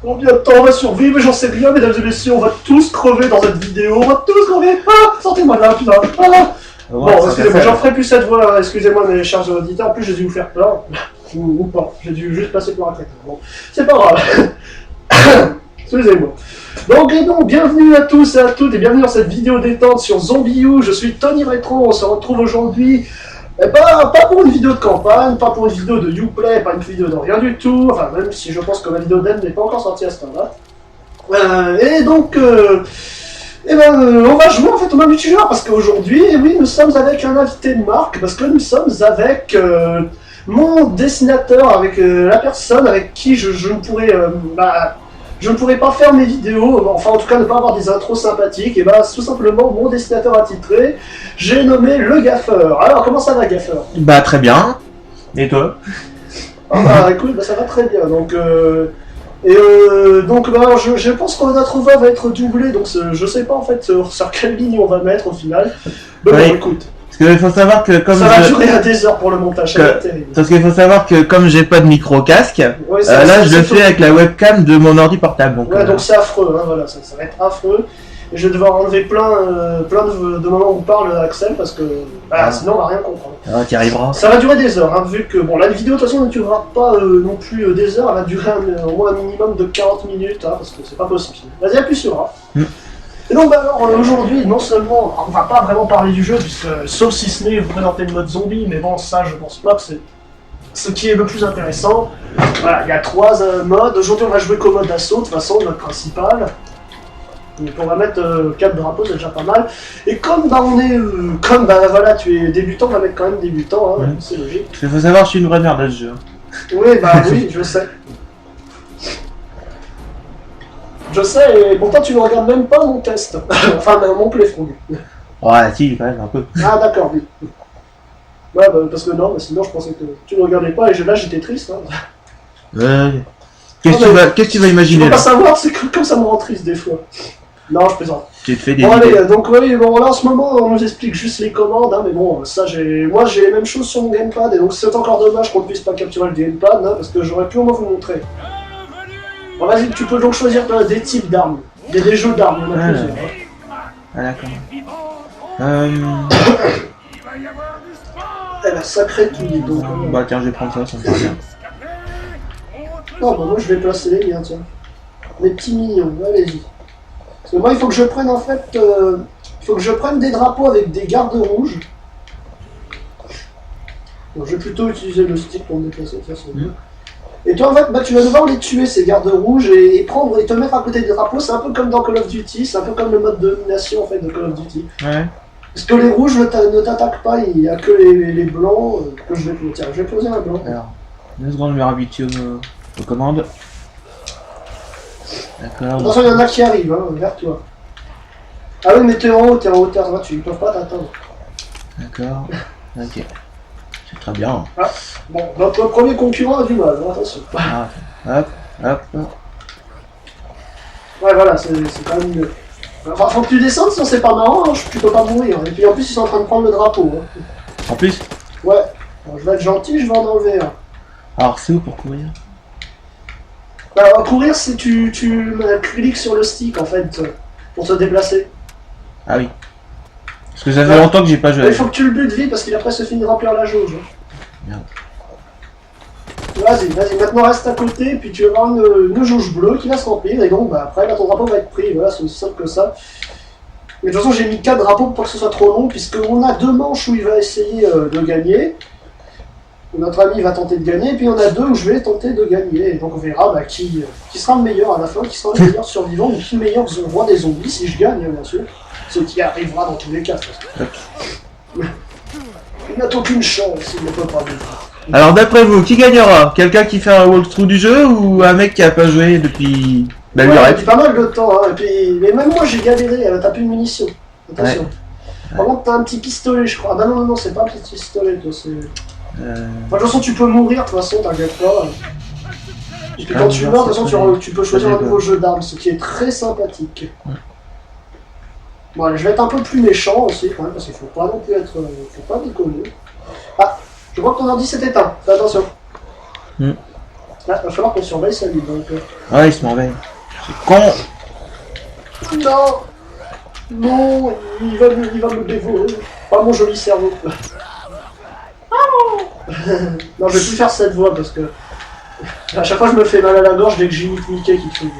Combien de temps on va survivre? J'en sais rien, mesdames et messieurs, on va tous crever dans cette vidéo, on va tous crever. Ah, sortez-moi de là, putain. Ah. Bon, excusez-moi, j'en ferai plus cette fois, excusez-moi mes chers auditeurs, en plus j'ai dû vous faire peur. Ou pas, j'ai dû juste passer pour un crétin. Bon, c'est pas grave. Excusez-moi. Donc, bienvenue à tous et à toutes, et bienvenue dans cette vidéo détente sur ZombiU. Je suis Tony Retro, on se retrouve aujourd'hui. Pas pour une vidéo de campagne, pas pour une vidéo de Uplay, pas une vidéo de rien du tout, enfin même si je pense que ma vidéo d'Em n'est pas encore sortie à ce temps-là. On va jouer en fait au même multijoueur parce qu'aujourd'hui, oui, nous sommes avec un invité de marque, parce que nous sommes avec mon dessinateur, avec la personne avec qui je ne pourrais pas faire mes vidéos, enfin en tout cas ne pas avoir des intros sympathiques, et bah tout simplement mon dessinateur attitré, j'ai nommé le gaffeur. Alors comment ça va gaffeur? Bah très bien, et toi? Écoute, ça va très bien, donc je pense que notre voix va être doublée, donc je sais pas en fait sur quelle ligne on va mettre au final. Mais oui. Bon écoute. Parce qu'il faut savoir que comme ça va durer à des heures pour le montage, ça va être terrible. Parce qu'il faut savoir que comme j'ai pas de micro casque, ouais, là je le fais avec la webcam de mon ordi portable. Donc, ouais, donc c'est affreux, hein, voilà, ça va être affreux. Et je vais devoir enlever plein de moments où parle Axel parce que sinon on va rien comprendre. Ah, t'y arriveras. Ça va durer des heures, hein, vu que bon, la vidéo de toute façon ne durera pas non plus des heures, elle va durer au moins un minimum de 40 minutes, hein, parce que c'est pas possible. Vas-y, appuie sur A. Et donc aujourd'hui, non seulement on va pas vraiment parler du jeu, puisque sauf si ce n'est vous présenter le mode zombie, mais bon ça je pense pas que c'est ce qui est le plus intéressant. Voilà, il y a 3 modes. Aujourd'hui on va jouer qu'au mode d'assaut, de toute façon, le mode principal. Donc on va mettre 4 drapeaux, c'est déjà pas mal. Et comme voilà, tu es débutant, on va mettre quand même débutant, hein, c'est logique. Il faut savoir, je suis une vraie merde à ce jeu. Oui, oui, je sais. Je sais, et pourtant tu ne regardes même pas mon test. Enfin, mon playthrough. Ouais, si, quand même, un peu. Ah, d'accord, oui. Ouais, parce que non, sinon je pensais que tu ne regardais pas, et là j'étais triste. Hein. Qu'est-ce que tu vas imaginer là? Je peux là? pas savoir, c'est que comme ça me rend triste des fois. Non, je plaisante. Tu te fais des bon, idées. Allez, donc oui, bon là en ce moment on nous explique juste les commandes, hein, mais bon, ça moi j'ai les mêmes choses sur mon gamepad, et donc c'est encore dommage qu'on ne puisse pas capturer le gamepad, hein, parce que j'aurais pu au moins vous montrer. Bon, vas-y, tu peux donc choisir des types d'armes. Il y a des jeux d'armes, il y en a plusieurs. Ah d'accord. Elle a sacré tout dit, donc... Bah tiens, je vais prendre ça me paraît bien. Non, moi je vais placer les liens, tiens. Les petits mignons, allez-y. Parce que moi il faut que je prenne en fait... il faut que je prenne des drapeaux avec des gardes rouges. Donc je vais plutôt utiliser le stick pour me déplacer, ça c'est bien. Et toi en fait, tu vas devoir les tuer ces gardes rouges et te mettre à côté des drapeaux, c'est un peu comme dans Call of Duty, c'est un peu comme le mode de domination en fait de Call of Duty. Ouais. Parce que les rouges ne t'attaquent pas, il n'y a que les blancs que je vais poser. Tiens, je vais poser un blanc. Alors, 2 secondes, je vais réhabituer aux commandes. D'accord. Attention, il y en a qui arrivent, hein, vers toi. Ah oui, mais t'es en hauteur, tu ne peux pas t'atteindre. D'accord. Ok. C'est très bien. Ah, bon, notre premier concurrent a du mal, hein, attention. Ah, hop, hop. Ouais, voilà, c'est quand même mieux. Enfin, faut que tu descendes, sinon c'est pas marrant, hein, tu peux pas mourir. Et puis en plus, ils sont en train de prendre le drapeau. Hein. En plus? Ouais. Alors, je vais être gentil, je vais en enlever un. Alors, c'est où pour courir? Alors, courir, c'est tu cliques sur le stick en fait, pour te déplacer. Ah oui. Parce que ça fait longtemps que j'ai pas joué. Il faut que tu le butes vite parce qu'il a presque fini de remplir la jauge. Merde. Vas-y, maintenant reste à côté, et puis tu vas avoir une jauge bleue qui va se remplir, et donc après ton drapeau va être pris, voilà, c'est aussi simple que ça. Mais de toute façon j'ai mis 4 drapeaux pour que ce soit trop long, puisqu'on a 2 manches où il va essayer de gagner. Notre ami va tenter de gagner, et puis on a 2 où je vais tenter de gagner, et donc on verra qui sera le meilleur à la fin, qui sera le meilleur survivant, ou qui est le meilleur roi des zombies, si je gagne bien sûr. Ce qui arrivera dans tous les cas. Il n'a aucune chance, il ne peut pas vivre. Alors d'après vous, qui gagnera? Quelqu'un qui fait un walkthrough du jeu ou un mec qui a pas joué depuis... Ouais, depuis pas mal de temps, hein. Et puis... mais même moi j'ai galéré, t'as plus de munitions. Attention. Ouais. Par contre t'as un petit pistolet je crois. Ah non, c'est pas un petit pistolet toi, c'est... Enfin, de toute façon tu peux mourir, de toute façon t'inquiète pas. Et puis quand tu meurs, de toute façon tu peux choisir un nouveau jeu d'armes, ce qui est très sympathique. Bon allez, je vais être un peu plus méchant aussi quand même, parce qu'il faut pas non plus être... faut pas déconner. Ah, je vois que ton ordi s'est éteint, fais attention. Là, va falloir qu'on surveille sa vie, donc... Ouais, il se m'en va. C'est con. Non. Non, il va me dévorer. Pas mon joli cerveau. Non, je vais plus faire cette voix parce que... À chaque fois, je me fais mal à la gorge dès que j'imite Mickey qui crie.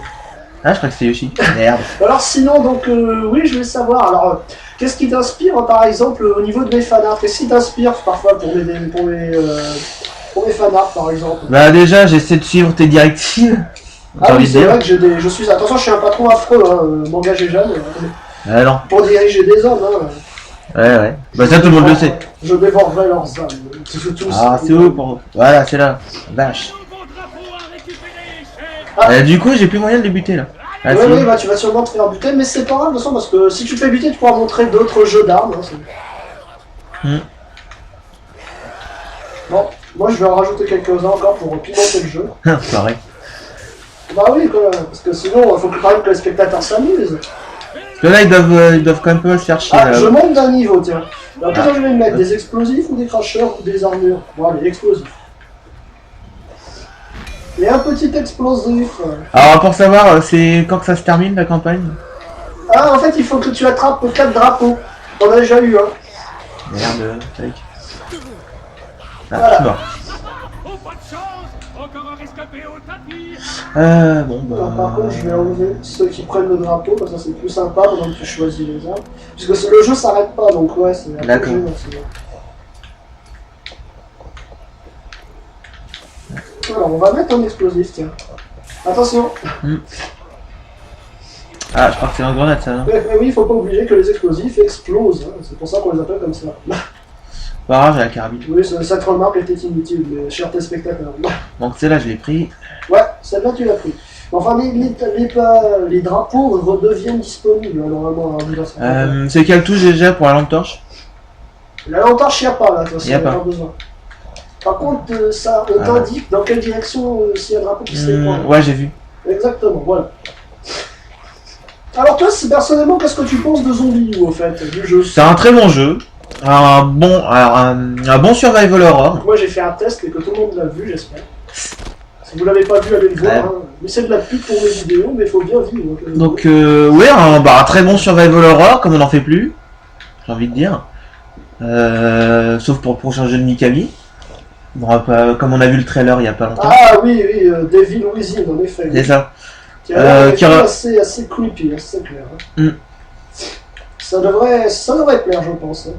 Ah, je crois que c'est Yoshi. Merde. Alors sinon, donc, oui, je vais savoir. Alors, qu'est-ce qui t'inspire, par exemple, au niveau de mes fanarts? Qu'est-ce qui t'inspire parfois pour mes fanarts, par exemple? Bah déjà, j'essaie de suivre tes directives. Ah oui, c'est vrai que je suis... Attention, je suis un patron affreux, hein, m'engagez jamais. Ah non. Pour diriger des hommes, hein. Ouais. Bah ça, tout le monde le sait. Je dévorerai leurs âmes. Ah, c'est où pour... Voilà, c'est là. Vache. Ah. Du coup, j'ai plus moyen de les buter là. Ah, Oui, si. oui, bah tu vas sûrement te faire buter, mais c'est pas grave de toute façon, parce que si tu te fais buter, tu pourras montrer d'autres jeux d'armes. Hein, Bon, moi je vais en rajouter quelques-uns encore pour pimenter le jeu. Pareil. Bah oui, quand même, parce que sinon, il faut quand même que les spectateurs s'amusent. Parce que là, ils doivent quand même pas se faire chier. Ah, là. je monte d'un niveau, tiens. Alors, peut-être je vais me mettre des explosifs ou des cracheurs ou des armures. Bon, allez, explosifs. Et un petit explosif. Alors, pour savoir, c'est quand que ça se termine la campagne? Ah, en fait, il faut que tu attrapes 4 drapeaux. T'en as déjà eu, hein. Merde, tac. Ah, Voilà. je suis mort. Bon, bah... Alors, par contre, je vais enlever ceux qui prennent le drapeau, comme ça c'est plus sympa pendant que tu choisis les armes. Puisque le jeu s'arrête pas, donc ouais, c'est un peu D'accord. gênant, alors, on va mettre un explosif, tiens. Attention. Ah, je crois que c'est un grenade ça, non? Mais oui, il faut pas oublier que les explosifs explosent, hein. C'est pour ça qu'on les appelle comme ça. Pas grave, j'ai la carabine. Oui, cette remarque était inutile, mais chers téléspectateurs. Donc celle-là, je l'ai pris. Ouais, celle-là tu l'as pris. Enfin, les drapeaux redeviennent disponibles, hein, normalement. C'est quelle touche déjà pour la lampe torche? La lampe torche, il n'y a pas, là, de toute façon, Y a il n'y a pas. pas besoin. Par contre, ça, on t'indique dans quelle direction s'il y a un drapeau qui se déploie. Ouais, j'ai vu. Exactement, voilà. Alors toi, personnellement, qu'est-ce que tu penses de Zombie U, au fait, du jeu? C'est un très bon jeu. Un bon survival horror. Moi, j'ai fait un test et que tout le monde l'a vu, j'espère. Si vous l'avez pas vu, allez le voir. Ouais. Hein. Mais c'est de la pub pour mes vidéos, mais il faut bien vivre. Donc, ouais, un très bon survival horror, comme on n'en fait plus. J'ai envie de dire. Sauf pour le prochain jeu de Mikami. Bon, comme on a vu le trailer il y a pas longtemps. Ah oui, Devil Within, en effet. C'est ça. Qui a qui l'air aura- assez creepy, assez clair. Hein. Ça devrait plaire, je pense. Hein.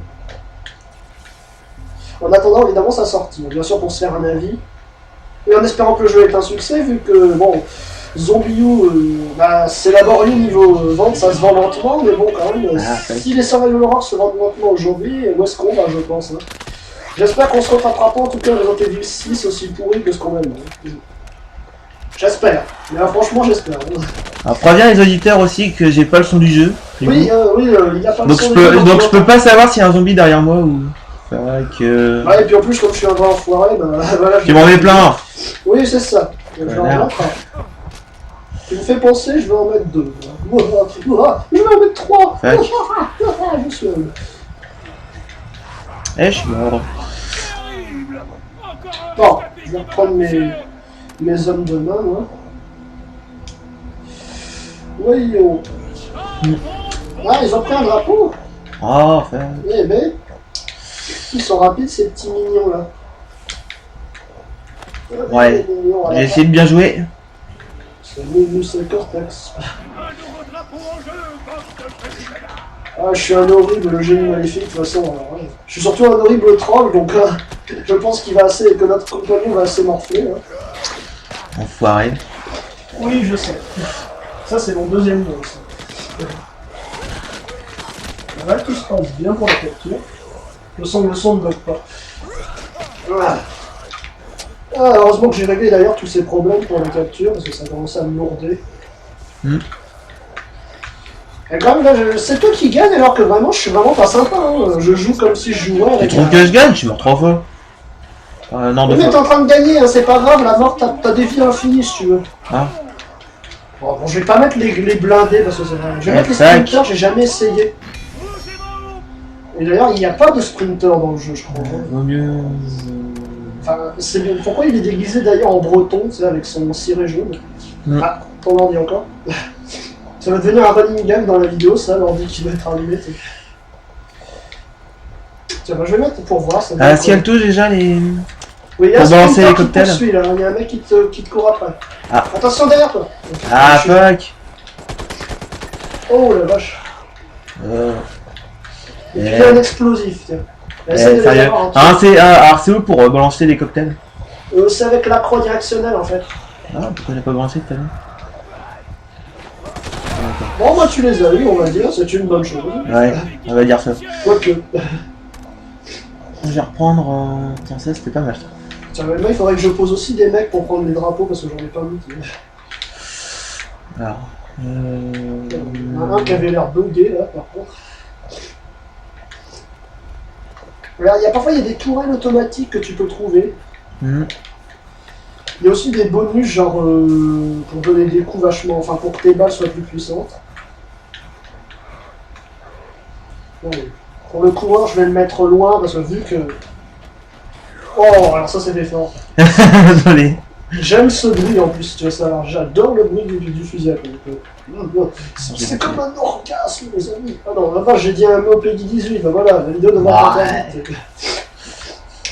En attendant, évidemment, sa sortie. Bien sûr, pour se faire un avis. Et en espérant que le jeu est un succès, vu que, bon, Zombie U, c'est laborieux niveau vente, ça se vend lentement, mais bon, quand même, si les survival horror se vendent lentement aujourd'hui, où est-ce qu'on va, je pense. Hein. J'espère qu'on se rattrapera pas, en tout cas, Resident Evil 6 aussi pourri que ce qu'on aime. Hein. J'espère. Mais franchement, j'espère. Alors, préviens les auditeurs aussi que j'ai pas le son du jeu. Oui, il n'y a pas Donc je peux pas savoir s'il y a un zombie derrière moi ou... C'est vrai que... Ouais, et puis en plus, comme je suis un grand enfoiré, voilà... Tu m'en mets plein. Oui, c'est ça. Je vais en mettre un. Tu me fais penser, je vais en mettre 2. Je vais en mettre 3. Je suis heureux. Eh, je suis mort. Bon, je vais reprendre mes hommes de main, moi. Oui, yo. Ah, ils ont pris un drapeau. Oh, enfin... Eh ben, ils sont rapides, ces petits mignons-là. Ouais. J'ai essayé de bien jouer. C'est le cortex. Ah, je suis un horrible génie maléfique, de toute façon. Alors, ouais. Je suis surtout un horrible troll, donc je pense que notre compagnon va assez morfler. Hein. Enfoiré. Oui, je sais. Ça, c'est mon deuxième nom aussi. Voilà, tout se passe bien pour la capture. Je sens que le son ne bug pas. Voilà. Ah, heureusement que j'ai réglé d'ailleurs tous ces problèmes pour la capture, parce que ça a commencé à me lourder. Et quand même, là, c'est toi qui gagne, alors que vraiment, je suis vraiment pas sympa. Hein. Je joue comme si je jouais Tu avec trouves que je gagne? Je suis mort 3 fois. Non, 2 mais t'es fois. en train de gagner, hein, c'est pas grave, la mort, t'as des vies infinies si tu veux. Ah. Bon, je vais pas mettre les blindés, parce que c'est vrai. Je vais mettre les Tac. sprinters, j'ai jamais essayé. Et d'ailleurs, il n'y a pas de sprinter dans le jeu, je crois. Vaut mieux... Enfin, c'est bien. Pourquoi il est déguisé d'ailleurs en breton, tu sais, avec son ciré jaune. Ah, ton ordi encore. Ça va devenir un running gag dans la vidéo, ça, l'ordi qui doit être allumé. Tiens, bah, je vais mettre pour voir. Ça Ah, si elle touche déjà les... Oui, il y a pour balancer les qui cocktails. poursuit, là. Il y a un mec qui te court après. Ah. Attention derrière toi. Ah, fuck. Oh la vache. Et puis il y a un explosif, tiens. Essaye de les Sérieux. avoir, hein. Ah, alors c'est où pour balancer les cocktails? C'est avec la croix directionnelle en fait. Ah, pourquoi j'ai pas balancé tout à l'heure? Bon, bah tu les as eu, on va dire, c'est une bonne chose. Ouais, on va dire ça. Quoique. Je vais reprendre... Tiens, ça c'était pas mal ça. Tiens, mais là, il faudrait que je pose aussi des mecs pour prendre les drapeaux parce que j'en ai pas mis. Alors... Il y en a un qui avait l'air bugué là, par contre. Regarde, parfois il y a des tourelles automatiques que tu peux trouver. Il y a aussi des bonus genre pour donner des coups vachement, enfin pour que tes balles soient plus puissantes. Bon, pour le coureur, je vais le mettre loin parce que vu que... Oh, alors ça c'était fort. Désolé. J'aime ce bruit en plus, tu vas savoir, j'adore le bruit du fusil à pompe. C'est comme un orgasme, les amis. Ah non, enfin, j'ai dit un mot Peggy 18, ben voilà, la vidéo ne va pas vite.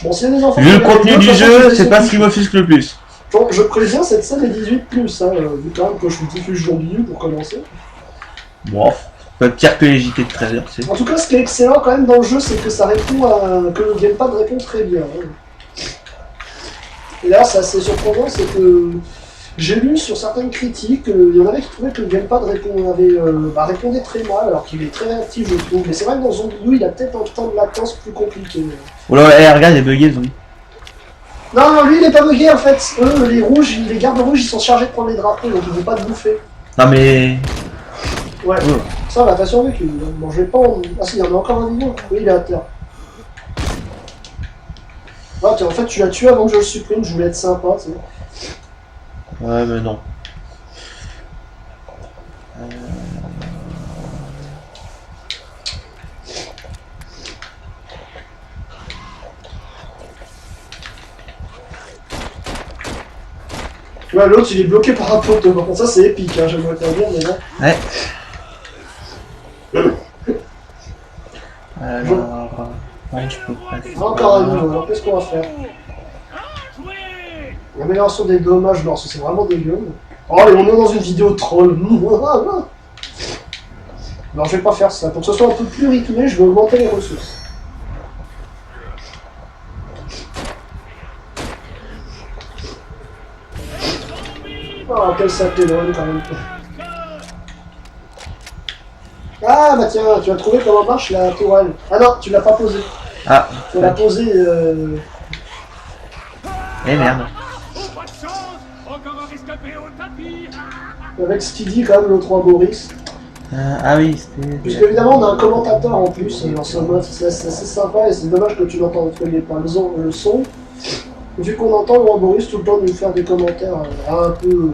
Bon, si les enfants... Vu le contenu du jeu, c'est pas ce qui m'offusque le plus. Bon, je préviens, cette scène est 18+, hein, vu quand même que je diffuse jour du pour commencer. Bon, pas pire que les JT de 13h, c'est... En tout cas, ce qui est excellent quand même dans le jeu, c'est que ça répond à... que le gamepad répond très bien. Hein. Et d'ailleurs, c'est assez surprenant, c'est que... J'ai lu sur certaines critiques, il y en avait qui trouvaient que le gamepad répondait très mal, alors qu'il est très réactif, je trouve. Mais c'est vrai que dans Zombie U, il a peut-être un temps de latence plus compliqué. Oh là, regarde, il est bugué le zombie. Non, lui il est pas bugué en fait. Eux, les gardes rouges, ils sont chargés de prendre les drapeaux, donc ils vont pas te bouffer. Non mais... Ouais, ça va, t'as survécu. Bon, je vais pas en... Ah si, il y en a encore un vivant. Oui, il est à terre. Ah, en fait, tu l'as tué avant que je le supprime, je voulais être sympa, tu sais. Ouais, mais non. Ouais, l'autre il est bloqué par un poteau, par contre ça c'est épique, hein, j'aimerais te dire, mais non. Ouais. Alors... Ouais, je peux passer. Encore un niveau, alors qu'est-ce qu'on va faire? L'amélioration des dommages, non, c'est vraiment dégueu. Oh, et on est dans une vidéo troll. Non, je vais pas faire ça. Pour que ce soit un peu plus rythmé, je vais augmenter les ressources. Oh, quel sacré drone quand même. Ah, bah tiens, tu as trouvé comment marche la tourelle. Ah non, tu l'as pas posée. Ah. Tu l'as posée. Eh merde. Avec ce qu'il dit quand même l'autre roi Boris. Ah oui, c'était... Puisque évidemment on a un commentateur en plus, alors c'est assez sympa et c'est dommage que tu n'entends pas le son. Vu qu'on entend le roi Boris tout le temps nous faire des commentaires un peu...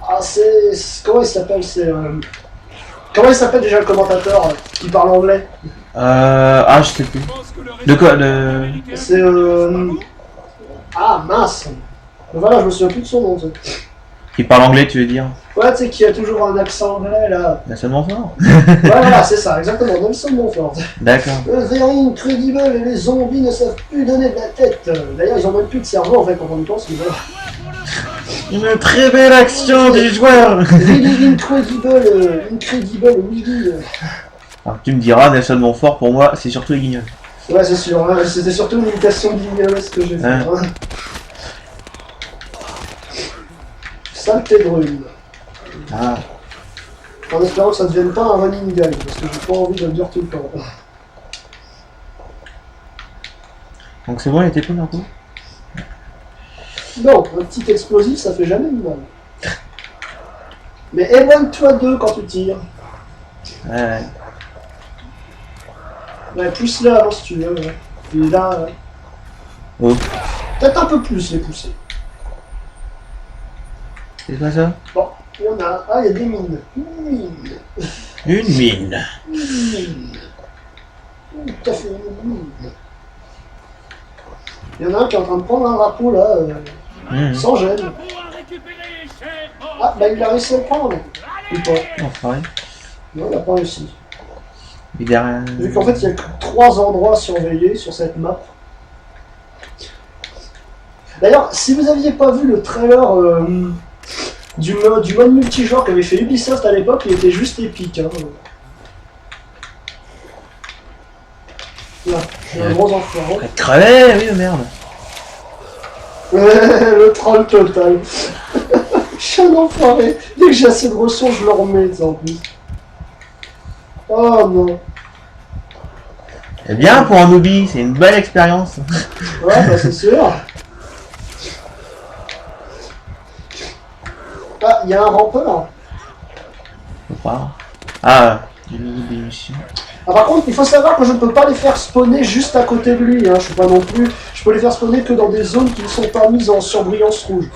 assez... Comment il s'appelle? Comment il s'appelle déjà le commentateur qui parle anglais? Ah, je sais plus. De quoi? C'est Ah mince. Voilà, je me souviens plus de son nom. Qui parle anglais, tu veux dire? Ouais, tu sais, qui a toujours un accent anglais là. Nelson Montfort. Ouais, voilà, c'est ça, exactement, Nelson Montfort. D'accord. Very incredible, et les zombies ne savent plus donner de la tête. D'ailleurs, ils ont même plus de cerveau en fait quand on y pense. Une très belle action du joueur. Really incredible, Willy. Alors tu me diras, Nelson Montfort, pour moi, c'est surtout les guignols. Ouais, c'est sûr, hein, c'était surtout une imitation d'Ignoles que j'ai fait. Hein. Saleté de ruine. Ah. En espérant que ça ne devienne pas un running gag, parce que j'ai pas envie de le dire tout le temps. Donc c'est bon, il était pas d'un coup? Non, un petit explosif, ça fait jamais de mal. Mais éloigne-toi d'eux quand tu tires. Ouais. Ouais, plus là avant si tu veux. Ouais. Et là... Oh. Peut-être un peu plus les pousser. C'est quoi ça? Bon, il y en a... Ah, il y a des mines. Une mine. Une mine. Une mine. T'as fait une mine. Il y en a un qui est en train de prendre un drapeau là, sans gêne. Ah, bah il a réussi à le prendre. Ou pas? Enfin, Non, il a pas réussi. il y a... Vu qu'en fait il y a que 3 endroits surveillés sur cette map. D'ailleurs, si vous aviez pas vu le trailer du mode multijoueur qu'avait fait Ubisoft à l'époque, il était juste épique. Hein. Là, j'ai un gros enfant. Crevé, oui, merde. Le troll total. Je suis un enfoiré. Dès que j'ai assez de ressources, je le remets, ça, en plus. Oh non. C'est bien pour un newbie, c'est une belle expérience. Ouais, bah c'est sûr. Ah, il y a un rampeur. Faut croire. Ah, des missions. Ah, par contre, il faut savoir que je ne peux pas les faire spawner juste à côté de lui. Hein. Je suis pas non plus. Je peux les faire spawner que dans des zones qui ne sont pas mises en surbrillance rouge.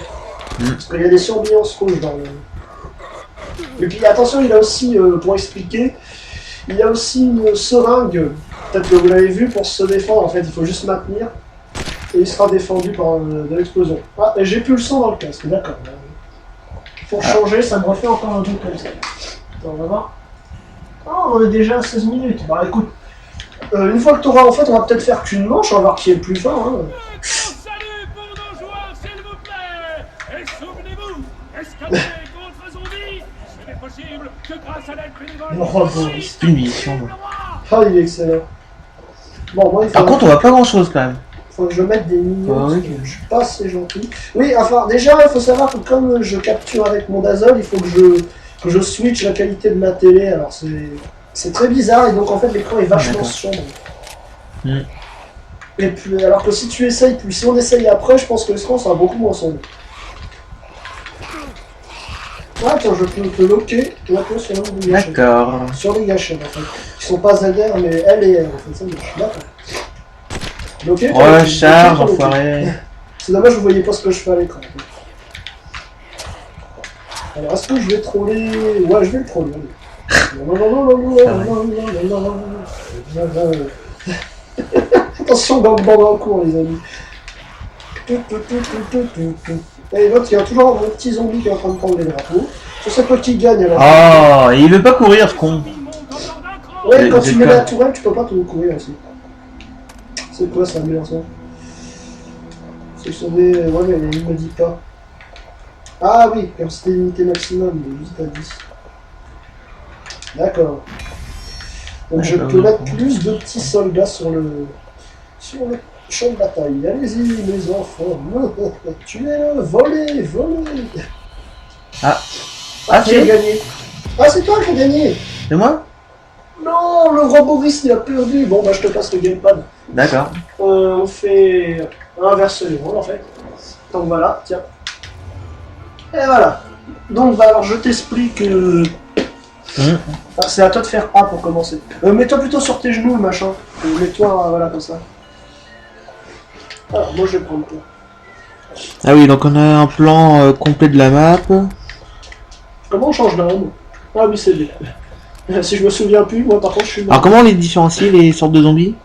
Parce qu'il y a des surbrillances rouges dans le. Et puis attention, il a aussi, pour expliquer, il y a aussi une seringue. Peut-être que vous l'avez vu pour se défendre. En fait, il faut juste maintenir et il sera défendu par de l'explosion. Ah, et j'ai plus le son dans le casque. D'accord. Pour changer, ça me refait encore un truc comme ça. Attends, on va voir. Oh, on est déjà à 16 minutes. Bah écoute, une fois que tu auras en fait, on va peut-être faire qu'une manche, on va voir qui est le plus fort. Hein. Salut pour nos joueurs, s'il vous plaît. Et souvenez-vous, escamoter contre zombies, ce n'est possible que grâce à l'aide bénévole. Oh, bon, c'est une mission. Ah, il est excellent. Bon, moi, il faut... Par contre, on voit pas grand chose quand même. Faut que je mette des millions, Ah, oui. je suis pas assez gentil. Oui, enfin, déjà, il faut savoir que comme je capture avec mon Dazzle, il faut que je switch la qualité de ma télé. Alors, c'est très bizarre, et donc en fait, l'écran est vachement sombre. Et puis, alors que si tu essayes, puis si on essaye après, je pense que l'écran sera beaucoup moins sombre. Ah, attends, je peux te loquer maintenant sur l'un des gâchettes. D'accord. Sur les gâchettes, en fait. Qui sont pas ZR, mais L et R, en fait, ça marche. D'accord. Loquer, Oh, charge, enfoiré. C'est dommage, vous voyez pas ce que je fais à l'écran. Alors, est-ce que je vais troller? Ouais, je vais le troller. Attention, gang bang en cours, les amis. Et l'autre, il y a toujours un petit zombie qui est en train de prendre les drapeaux. Je sais pas qui gagne alors. Oh, et il veut pas courir, ce con. Ouais, quand tu mets la tourelle, tu peux pas tout courir aussi. C'est quoi ça, meilleur son? C'est sonné. Ouais, mais il me dit pas. Ah oui, comme c'était l'unité maximum, de 8 à 10. D'accord. Donc je peux mettre plus de petits soldats sur le champ de bataille. Allez-y, mes enfants. Tuez-le, volez, volez. Ah. Ah, qui a gagné? Ah, c'est toi qui as gagné. C'est moi? Non, le gros Boris, il a perdu. Bon, bah je te passe le gamepad. D'accord. On fait inverse les rôles en fait. Donc voilà, tiens. Et voilà. Donc bah, alors je t'explique. C'est à toi de faire A pour commencer. Mets-toi plutôt sur tes genoux, machin. Mets-toi voilà comme ça. Alors moi je vais prendre toi. Ah oui, donc on a un plan complet de la map. Comment on change d'arme? Ah oui c'est bien. Si je me souviens plus, moi par contre je suis mort. Alors comment on les différencie, les sortes de zombies?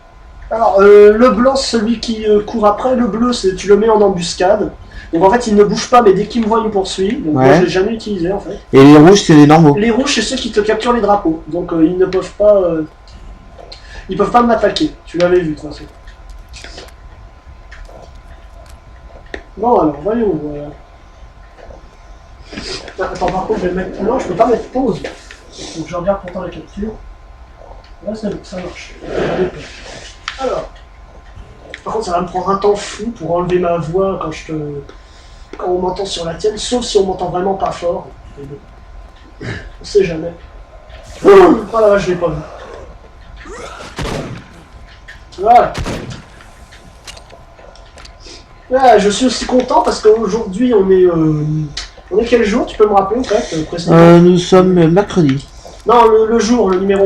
Alors le blanc c'est celui qui court après, le bleu c'est tu le mets en embuscade. Donc en fait il ne bouge pas mais dès qu'il me voit il me poursuit. Donc moi je l'ai jamais utilisé en fait. Et les rouges c'est les normaux? Les rouges c'est ceux qui te capturent les drapeaux. Donc ils ne peuvent pas ils peuvent pas m'attaquer. Tu l'avais vu de toute façon. Bon alors voyons. Attends par contre je vais mettre. Non je peux pas mettre pause. Donc je regarde pourtant la capture. Là ça marche. Alors. Par contre ça va me prendre un temps fou pour enlever ma voix quand on m'entend sur la tienne, sauf si on m'entend vraiment pas fort. On sait jamais. Oh la vache, je l'ai pas vu. Voilà. Ah, je suis aussi content parce qu'aujourd'hui on est quel jour? Tu peux me rappeler en fait précisément? Nous sommes mercredi. Non, le jour, le numéro,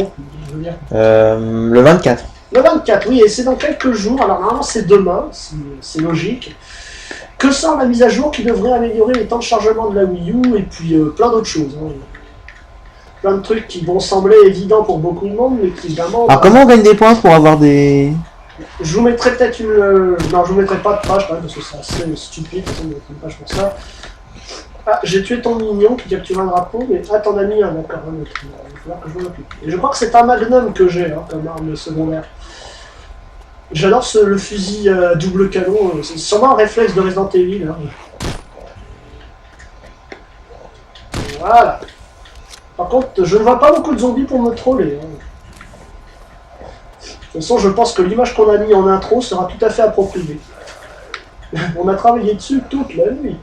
je veux dire. Le 24. Le 24, oui, et c'est dans quelques jours. Alors normalement c'est demain, c'est logique. Que sort la mise à jour qui devrait améliorer les temps de chargement de la Wii U et puis plein d'autres choses. Hein. Plein de trucs qui vont sembler évidents pour beaucoup de monde, mais qui vraiment... Alors comment on gagne des points pour avoir des Je vous mettrai peut-être une... Non, je vous mettrai pas de page quand même, parce que c'est assez stupide, de mettre une page pour ça. Ah, j'ai tué ton mignon qui capture un drapeau, mais... Ah, t'en as mis un, d'accord, il va falloir que je m'en occupe. Et je crois que c'est un magnum que j'ai, hein, comme arme secondaire. J'adore le fusil à double canon, c'est sûrement un réflexe de Resident Evil. Hein. Voilà. Par contre, je ne vois pas beaucoup de zombies pour me troller. Hein. De toute façon, je pense que l'image qu'on a mis en intro sera tout à fait appropriée. On a travaillé dessus toute la nuit.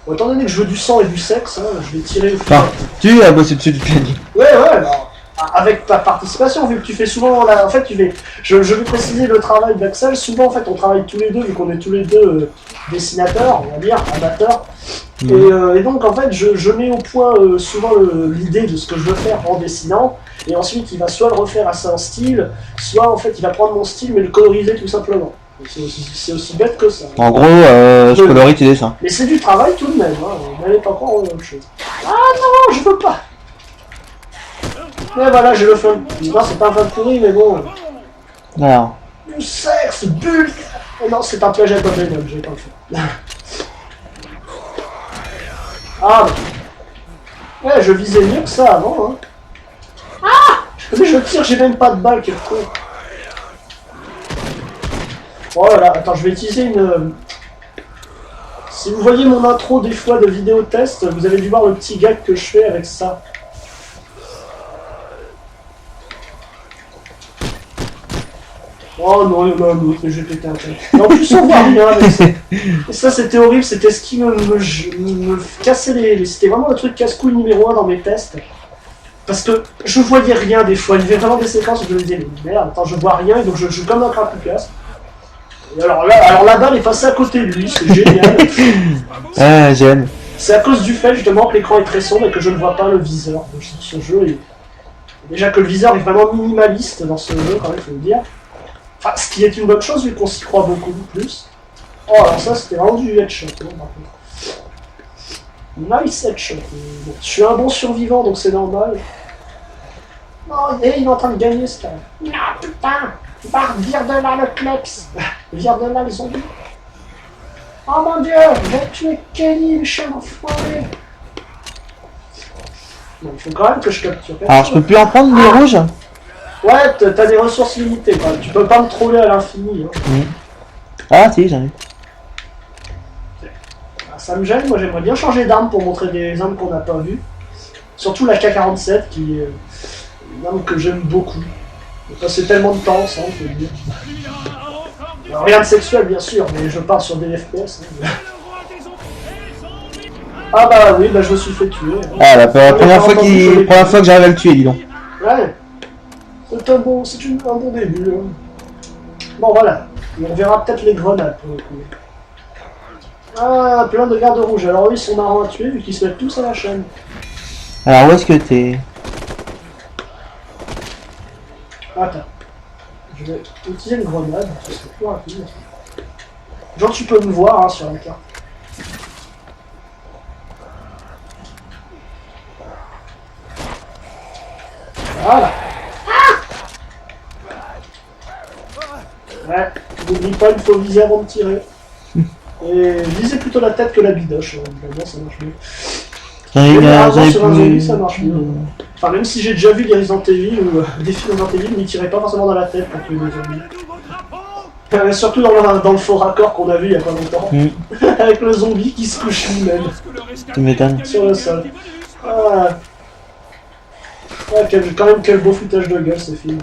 Bon, étant donné que je veux du sang et du sexe, hein, je vais tirer au fil. Enfin, tu as bossé dessus toute la nuit. Ouais, alors, avec ta participation, vu que tu fais souvent la... En fait, tu fais... Je vais préciser le travail d'Axel. Souvent, en fait, on travaille tous les deux, vu qu'on est tous les deux dessinateurs, on va dire, amateurs. Et donc, en fait, je mets au point souvent l'idée de ce que je veux faire en dessinant. Et ensuite, il va soit le refaire à son style, soit, en fait, il va prendre mon style, mais le coloriser tout simplement. C'est aussi bête que ça. En gros, je colorie tes dessins. Mais c'est du travail tout de même, hein. N'allez pas encore autre chose. Ah non, je veux pas. Mais voilà, j'ai le fun. Non, c'est pas un fun pourri, mais bon. Alors. Du sexe, bulle. Oh non, c'est un plagiat de Venom, j'ai pas le faire. Ah, ouais, je visais mieux que ça avant, hein. Ah, mais je tire, j'ai même pas de balle, quel con. Oh là là, attends, je vais utiliser une... Si vous voyez mon intro des fois de vidéo test, vous avez dû voir le petit gag que je fais avec ça. Oh non, il y en a un autre, mais je vais péter un câble. Et en plus, on voit rien avec ça. Et ça, c'était horrible, c'était ce qui me cassait les... C'était vraiment le truc casse-couille numéro 1 dans mes tests. Parce que je voyais rien des fois, il y avait vraiment des séquences où je me disais, mais merde, attends, je vois rien, et donc je joue comme un crapoucasse. Et alors la balle est passée à côté de lui, c'est génial. Ah, j'aime. C'est à cause du fait justement que l'écran est très sombre et que je ne vois pas le viseur de ce jeu. Et déjà que le viseur est vraiment minimaliste dans ce jeu, quand même, faut le dire. Enfin, ce qui est une bonne chose vu qu'on s'y croit beaucoup plus. Oh, alors ça, c'était vraiment du headshot, hein, par contre. Nice headshot. Bon, je suis un bon survivant, donc c'est normal. Non, et il est en train de gagner, ce cara. Non, putain! Barre, vire de là le kleps! Vire de là les zombies! Oh mon dieu! J'ai tué Kenny, le chien enfoiré! Bon, il faut quand même que je capture. Alors, je peux plus en prendre des rouges? Ouais, t'as des ressources limitées, quoi. Tu peux pas me troller à l'infini. Hein. Ah, si, j'en ai. Ça me gêne, moi j'aimerais bien changer d'arme pour montrer des armes qu'on n'a pas vues. Surtout la K-47 qui est une arme que j'aime beaucoup. J'ai passé tellement de temps ensemble, je peux le dire. Alors, rien de sexuel bien sûr, mais je parle sur des FPS. Hein. Ah bah oui, bah je me suis fait tuer. Ah, la première fois que j'arrive à le tuer, dis donc. Ouais. C'est un bon début. Hein. Bon voilà, et on verra peut-être les grenades pour le coup. Ah, plein de gardes rouges. Alors eux, ils sont marrants à tuer vu qu'ils se mettent tous à la chaîne. Alors, où est-ce que t'es? Attends. Je vais utiliser une grenade, ce serait plus rapide. Genre, tu peux me voir hein, sur la carte. Voilà. Ouais, n'oublie pas, il faut viser avant de tirer. Et visez plutôt la tête que la bidoche, évidemment, ça marche mieux. Généralement, sur un zombie, ça marche mieux. Enfin, même si j'ai déjà vu des Resident Evil ou des films Resident Evil, mais ils tiraient pas forcément dans la tête pour tuer des zombies. Surtout dans le faux raccord qu'on a vu il y a pas longtemps. Avec le zombie qui se couche lui-même. Tu m'étonnes. Sur le sol. Ah, quand même quel beau foutage de gueule ce film.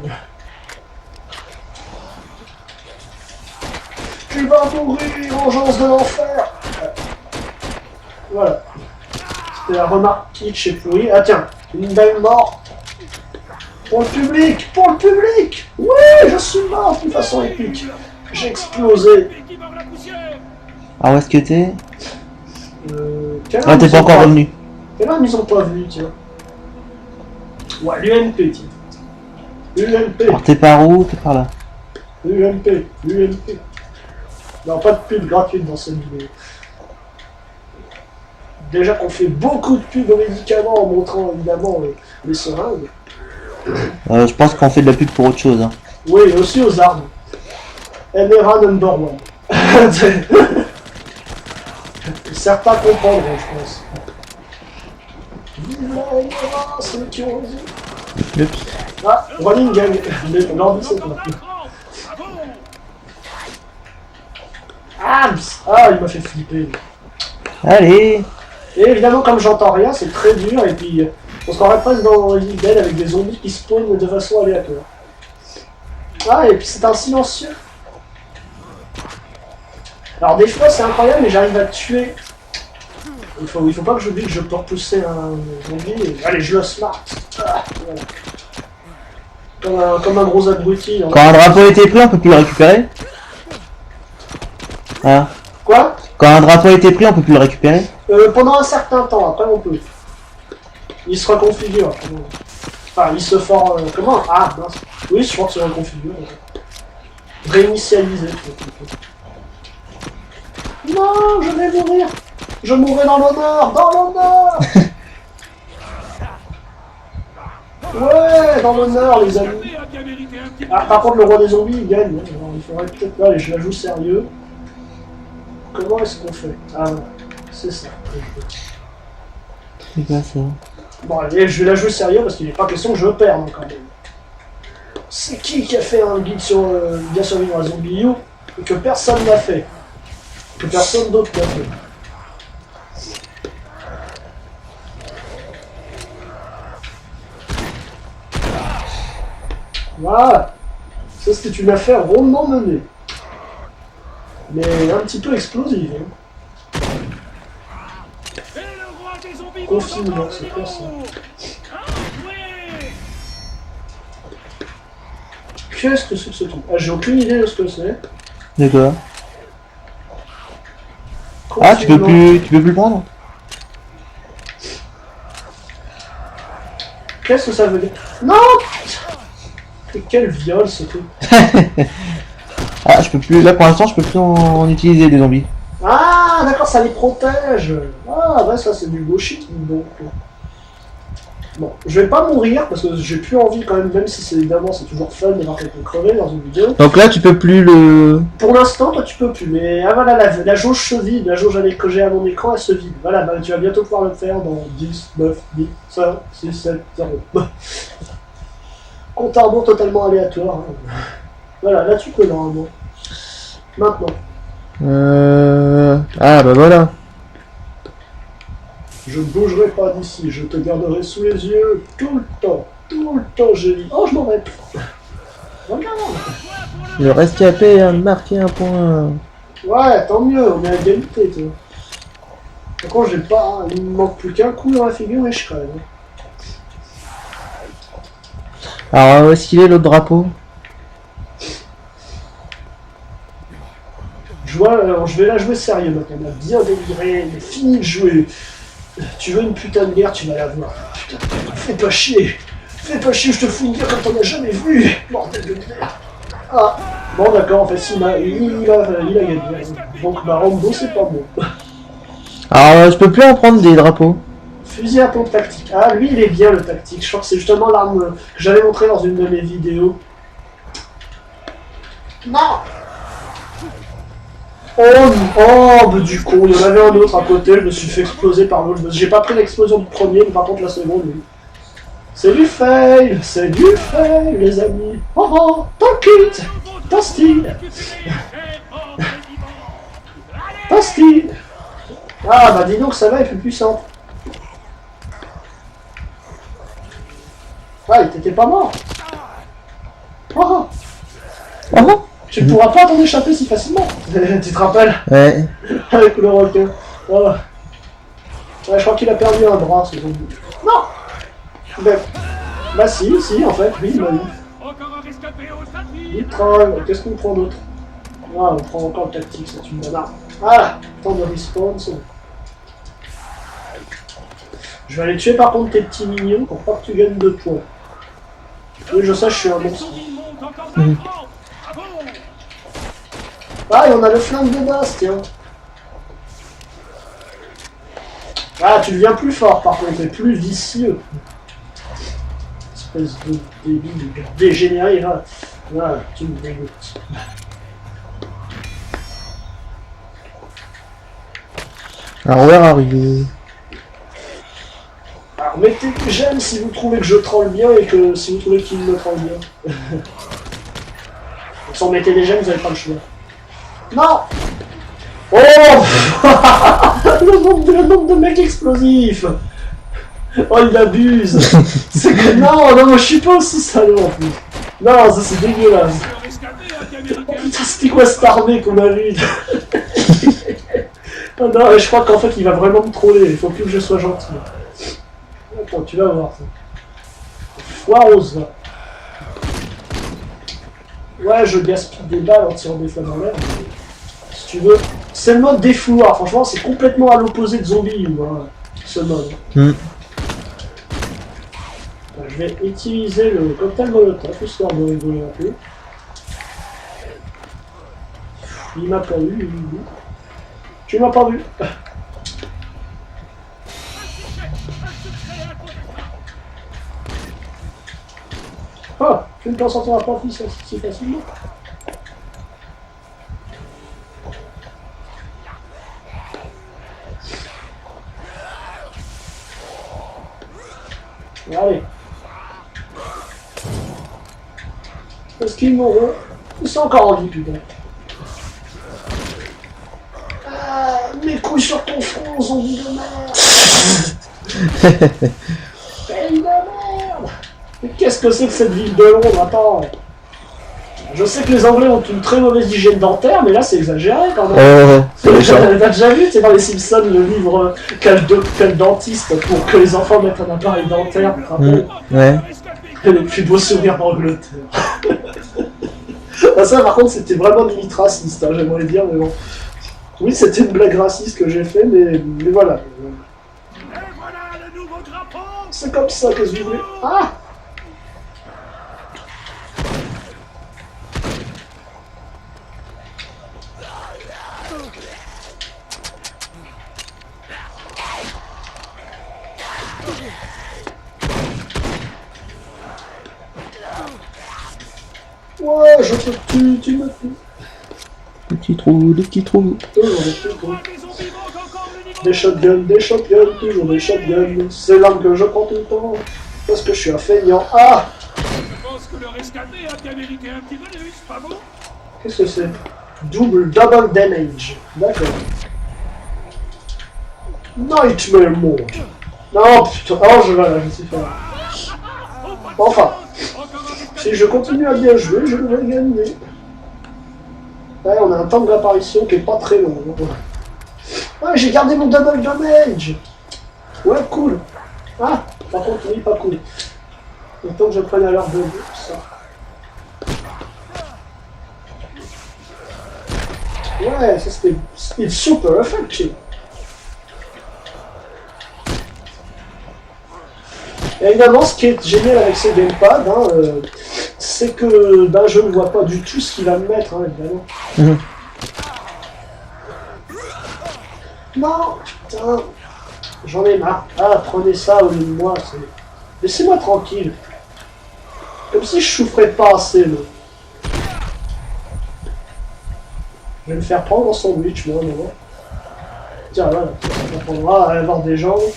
Tu vas mourir, vengeance de l'enfer. Voilà. C'était la remarque kitsch et pourrie. Ah tiens, une belle mort. Pour le public, pour le public. Oui, je suis mort d'une façon épique. J'ai explosé. Ah, où est-ce que t'es? Ah, t'es pas encore revenu. Quelle arme ils ont pas vu, tiens. Ouais, l'UMP, tiens. l'UMP. Alors t'es par où? T'es par là. l'UMP. Non, pas de pub gratuite dans cette vidéo. Déjà qu'on fait beaucoup de pubs aux médicaments en montrant évidemment les seringues. Je pense qu'on fait de la pub pour autre chose. Hein. Oui, et aussi aux armes. MRA number one. Certains comprendront, je pense. Vive la MRA, c'est eux qui ont raison. Oups. Ah, running gang. L'ordi, c'est quoi? Ah, il m'a fait flipper. Allez. Et évidemment, comme j'entends rien, c'est très dur. Et puis, on se croirait presque dans Evil Dead avec des zombies qui spawnent de façon aléatoire. Ah, et puis c'est un silencieux. Alors, des fois, c'est incroyable, mais j'arrive à tuer. Il faut pas que j'oublie que je peux repousser un zombie. Et... Allez, je le smart. Ah, voilà. Comme un gros abruti. Quand un drapeau était pris, on peut plus le récupérer. Ah. Quoi? Quand un drapeau était pris, on peut plus le récupérer. Pendant un certain temps, après on peut. Il se reconfigure. Enfin, il se forme. Comment? Ah, mince. Oui, je crois que c'est reconfigure. Réinitialiser. Non, je vais mourir. Je mourrai dans l'honneur. Dans l'honneur. Ouais, dans l'honneur, les amis. Ah, par contre, le roi des zombies, il gagne. Alors, il faudrait peut-être... Allez, je la joue sérieux. Comment est-ce qu'on fait? Ah, voilà. C'est ça. C'est quoi ça? Bon, allez, je vais la jouer sérieux parce qu'il n'est pas question que je perde quand même. C'est qui a fait un guide sur bien survivre à Zombie U et que personne n'a fait? Que personne d'autre n'a fait. Voilà. Ça, c'était une affaire rondement menée. Mais un petit peu explosive. Hein. Confinement, c'est quoi ça? Qu'est-ce que c'est que ce truc? Ah, j'ai aucune idée de ce que c'est. D'accord. Ah, tu peux plus le prendre? Qu'est-ce que ça veut dire? Non! Quel viol ce truc! Ah, je peux plus. Là pour l'instant, je peux plus en utiliser des zombies. Ah, d'accord, ça les protège! Ah, ouais, ça c'est du bullshit, donc. Bon, je vais pas mourir parce que j'ai plus envie quand même si c'est évidemment c'est toujours fun de voir quelqu'un crever dans une vidéo. Donc là, tu peux plus le. Pour l'instant, toi tu peux plus, mais ah voilà, la jauge se vide, la jauge que j'ai à mon écran, elle se vide. Voilà, bah, tu vas bientôt pouvoir le faire dans 10, 9, 10, 5, 6, 7, 0. Compte à rebours totalement aléatoire. Hein. Voilà, là tu peux normalement. Maintenant. Ah bah voilà. Je ne bougerai pas d'ici, je te garderai sous les yeux tout le temps, je dis. Oh, je m'en vais. Regarde. Le rescapé a marqué un point. Ouais, tant mieux, on est à égalité, tu vois. Par contre, j'ai pas. Il me manque plus qu'un coup dans la figure et je crève. Alors, où est-ce qu'il est l'autre drapeau? Je vais la jouer sérieux maintenant, on a bien déliré, on a fini de jouer. Tu veux une putain de guerre, tu vas la voir. Putain, fais pas chier, je te fous une guerre comme t'en as jamais vu, bordel de merde. Ah, bon d'accord, en fait, il a gagné. Donc ma Rambo, c'est pas bon. Alors, je peux plus en prendre des drapeaux. Fusil à pompe tactique. Ah, lui, il est bien le tactique. Je crois que c'est justement l'arme que j'avais montré dans une de mes vidéos. Non! Oh, bah, du coup, il y en avait un autre à côté, je me suis fait exploser par l'autre. J'ai pas pris l'explosion du premier, mais par contre la seconde, oui. C'est du fail, les amis. Oh, t'inquiète, t'as style. T'as style. Ah, bah dis donc, ça va, il est plus puissant. Ah, t'étais pas mort. Oh. Oh. Tu ne pourras pas t'en échapper si facilement. Tu te rappelles? Ouais. Avec le requin. Oh. Ouais, je crois qu'il a perdu un bras, ce zombie. Non. Bah si, en fait, oui, il m'a eu. Il troll. Qu'est-ce qu'on prend d'autre? Ah, on prend encore le tactique, c'est une banane. Ah, temps de respawn, c'est bon. Je vais aller tuer par contre tes petits mignons pour pas que tu gagnes 2 points. Oui, je sais, je suis un monstre. Ah, et on a le flingue de base, tiens. Ah, tu deviens plus fort par contre, et plus vicieux. Espèce de débile, de dégénéré, là. Là, tu me dégoûtes. Alors, where are you? Alors mettez j'aime si vous trouvez que je troll bien et que si vous trouvez qu'il me troll bien. Sans mettez des j'aime, vous n'avez pas le choix. Non. Oh. le nombre de mecs explosifs. Oh, il abuse. C'est que non, moi je suis pas aussi salaud en plus. Non, ça c'est dégueulasse. Oh putain, c'était quoi cette armée qu'on a vue? Oh, non, je crois qu'en fait il va vraiment me troller, il faut plus que je sois gentil. Attends, tu vas voir ça. Foireuse va. Ouais, je gaspille des balles en tirant des flammes en l'air. Si tu veux. C'est le mode défouloir, franchement c'est complètement à l'opposé de zombie ou hein, ce mode. Je vais utiliser le cocktail molotov, histoire de rigoler un peu. Il m'a pas vu, tu m'as pas vu. Oh, tu ne t'en sortiras pas si facilement. Allez. Est-ce qu'ils mourront? Ils sont encore en vie, putain. Ah, mes couilles sur ton front, zombie de merde. Pays de merde. Mais qu'est-ce que c'est que cette ville de Londres? Attends. Je sais que les Anglais ont une très mauvaise hygiène dentaire, mais là c'est exagéré quand même. T'as déjà vu, c'est dans les Simpsons, le livre quel dentiste pour que les enfants mettent un appareil dentaire, tu te rappelles? Ouais. Les plus beaux souvenirs d'Angleterre. Ah, ça par contre c'était vraiment limite raciste, hein, j'aimerais dire, mais bon. Oui, c'était une blague raciste que j'ai fait, mais voilà. C'est comme ça que je voulais. Ah! Ouais, je te tue, tu me tues. Des petits trous, des petits trous. Des shotguns, toujours des shotguns. C'est l'arme que je prends tout le temps. Parce que je suis un feignant. Ah! Je pense que le rescapé a bien mérité un petit bonus, pas bon? Qu'est-ce que c'est? Double damage. D'accord. Nightmare mode. Non, putain. Oh, je vais là, je sais faire. Enfin. Si je continue à bien jouer, je devrais gagner. Ouais, on a un temps d'apparition qui est pas très long. Ouais, j'ai gardé mon double damage. Ouais, cool. Ah, par contre, oui, pas cool. Il temps que je prenne à l'heure de ça. Ouais, ça c'était super effective. Et évidemment, ce qui est génial avec ce gamepad, hein, c'est que je ne vois pas du tout ce qu'il va me mettre, hein, évidemment. Non, putain, j'en ai marre. Ah, prenez ça au lieu de moi, laissez-moi tranquille. Comme si je souffrais pas assez, là. Je vais me faire prendre en sandwich, moi, non. Tiens, voilà, ça t'apprendra à avoir des jambes.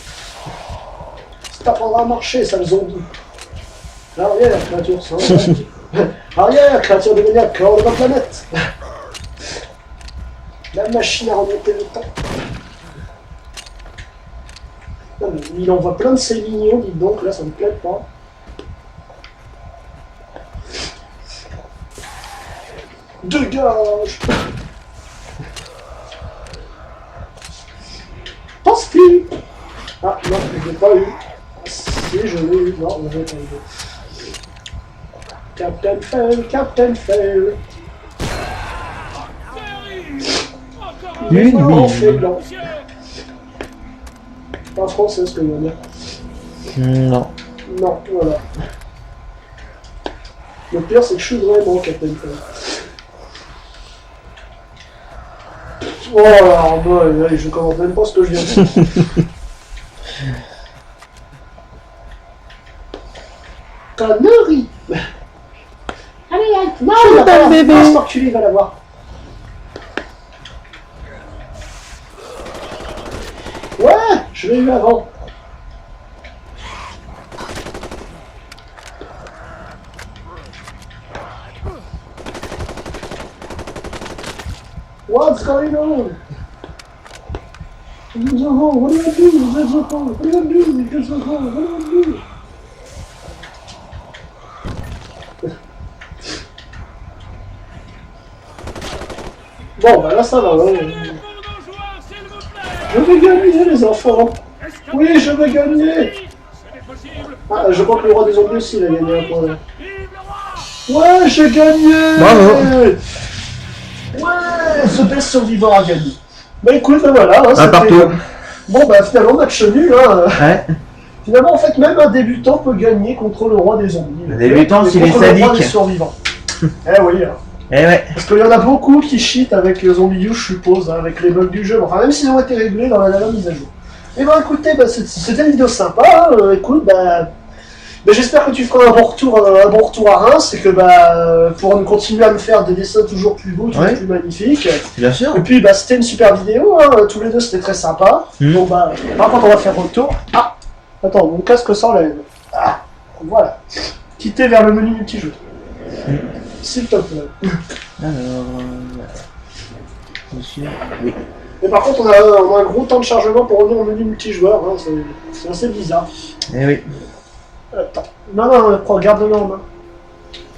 Ça t'apprendra à marcher, ça le zombie. Arrière, créature sans Arrière, créature démoniaque, hors de ma planète. La machine à remonter le temps. Non, mais il envoie plein de ces mignons, dites donc, là, ça me plaît pas. Dégage. Pense-t-il. Ah, non, je l'ai pas eu. Si, je l'ai eu. Non, je l'ai pas eu. Captain Fail. Une faiblant. Pas français, ce que je veux dire. Non. Non, voilà. Le pire, c'est que je suis vraiment Captain Fail. Oh, alors, bon, allez, je commence même pas ce que je viens de dire. Connerie. Allez, non, il va pas l'avoir. bébé. Non, c'est il va l'avoir. Je l'ai eu avant. What's going on? What do I do? Bon, bah là ça va, ouais. Allez, pour nos joueurs, s'il vous plaît. Je vais gagner les enfants. Oui, je vais gagner. Ce n'est possible. Ah, je crois que le roi des zombies aussi il a gagné un point. Vive le roi. Ouais, j'ai gagné. Bravo. Ouais, ce best survivor a gagné. Bah écoute, bah voilà. Hein, Un c'était- partout. Bon bah finalement match nul. Hein. Ouais. Finalement en fait même un débutant peut gagner contre le roi des zombies. Un débutant, Mais s'il est contre le roi sadique. des survivants. Eh oui. Hein. Eh ouais. Parce qu'il y en a beaucoup qui cheatent avec Zombie U, je suppose, hein, avec les bugs du jeu. Enfin, même s'ils ont été réglés dans la dernière mise à jour. Et bah écoutez, bah, c'était une vidéo sympa. Hein, écoute, bah j'espère que tu feras un bon retour à Reims et que pour continuer à me faire des dessins toujours plus beaux, toujours Ouais. plus magnifiques. Bien sûr. Et puis bah c'était une super vidéo, hein, tous les deux c'était très sympa. Donc bah par contre on va faire retour. Ah, attends, mon casque s'enlève. Ah, voilà. Quitter vers le menu multijoueur. S'il te plaît. Alors. Monsieur. Oui. Mais par contre, on a un gros temps de chargement pour revenir au menu multijoueur, hein, c'est assez bizarre. Eh oui. Attends. Non, regarde-le en main.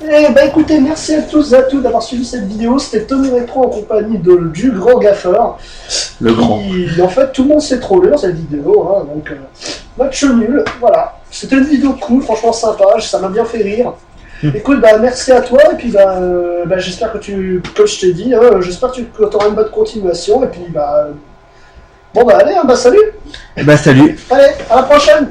Eh bah écoutez, merci à tous et à toutes d'avoir suivi cette vidéo. C'était Tony Retro en compagnie du grand gaffeur. Le grand. En fait, tout le monde s'est trollé dans cette vidéo, hein, donc match nul, voilà. C'était une vidéo cool, franchement sympa, ça m'a bien fait rire. Écoute, bah merci à toi, et puis j'espère que comme je t'ai dit, hein, j'espère que tu auras une bonne continuation, et puis bon bah allez, hein, bah salut. Bah salut. Allez, à la prochaine.